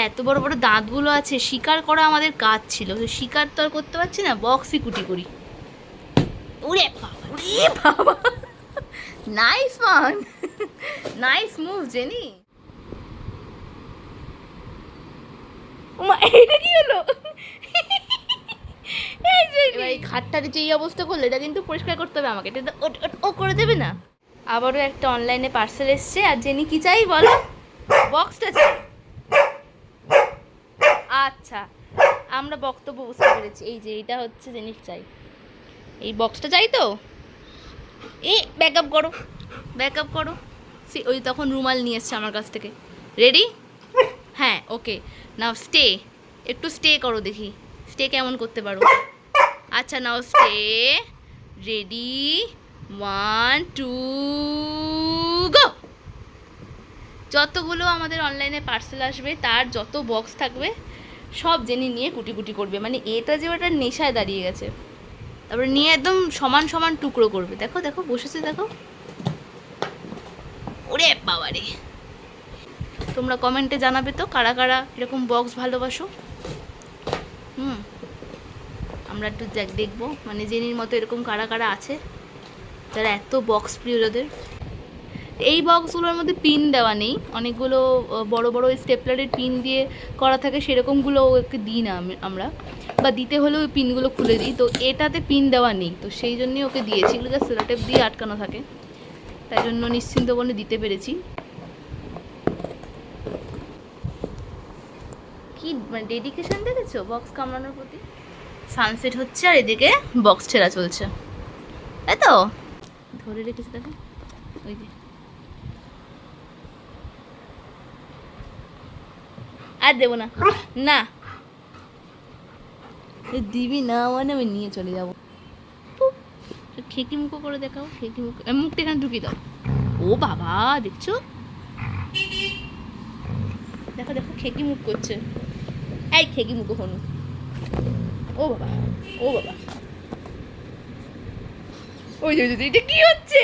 এত বড় বড় দাঁতগুলো আছে, শিকার করা আমাদের কাজ ছিল, শিকার তো আর করতে পারছি না, বক্সই কুটি করি। ওরে বাবা, ওরে বাবা, nice one, nice move jenny. ওমা, এটা কি হলো? এবার এই খাটটার যে এই অবস্থা করলো, এটা কিন্তু পরিষ্কার করতে হবে আমাকে, এটা ও করে দেবে না। আবারও একটা অনলাইনে পার্সেল এসছে, আর জেনি কি চাই বলো? বক্সটা চাই। আচ্ছা, আমরা বক্তব্য বুঝতে পেরেছি। এই যে এটা হচ্ছে জিনিস চাই, এই বক্সটা চাই তো। এই ব্যাকআপ করো, ব্যাকআপ করো। ওই তখন রুমাল নিয়ে এসছে আমার কাছ থেকে। রেডি? হ্যাঁ, ওকে। নাও স্টে, একটু স্টে করো, দেখি স্টে কেমন করতে পারো। আচ্ছা নাও স্টে, রেডি, 1 2 গো। যতগুলো আমাদের অনলাইনে পার্সেল আসবে, তার যত বক্স থাকবে সব জেনে নিয়ে কুটি কুটি করবে। মানে এটা যে ওটা নেশায় দাঁড়িয়ে গেছে। তারপরে নিয়ে একদম সমান সমান টুকরো করবে। দেখো দেখো বসেছে, দেখো। ওরে বাবারে, তোমরা কমেন্টে জানাবে তো কারা কারা এরকম বক্স ভালোবাসো। আমরা একটু দেখবো, মানে জেনির মতো এরকম কারা কারা আছে যারা এত বক্স প্রিয় যাদের। এই বক্সগুলোর মধ্যে পিন দেওয়া নেই, অনেকগুলো বড় বড় স্টেপলারের পিন দিয়ে করা থাকে, সেরকমগুলো ওকে দিই না আমরা, বা দিতে হলেও ওই পিনগুলো খুলে দিই। তো এটাতে পিন দেওয়া নেই, তো সেই জন্যই ওকে দিয়েছি। এগুলো জাস্ট সেলোটেপ দিয়ে আটকানো থাকে, তাই জন্য নিশ্চিন্ত বলে দিতে পেরেছি। কি মানে ডেডিকেশন দেখেছো বক্স কামড়ানোর প্রতি। সানসেট হচ্ছে আর এদিকে বক্স ছেঁড়া চলছে, তাই তো। ধরে রেখেছি দেখো, ওই যে। আর দেবো না, না দিবি না মানে আমি নিয়ে চলে যাবো। খেকি মুখো করে দেখাও, খেকি মুখ, মুখটা এখানে ঢুকিয়ে দাও। ও বাবা, দেখছো, দেখো দেখো খেকি মুখ করছে। এই খেকি মুখো হনু। ও বাবা, ও বাবা, ওই যে এটা কি হচ্ছে?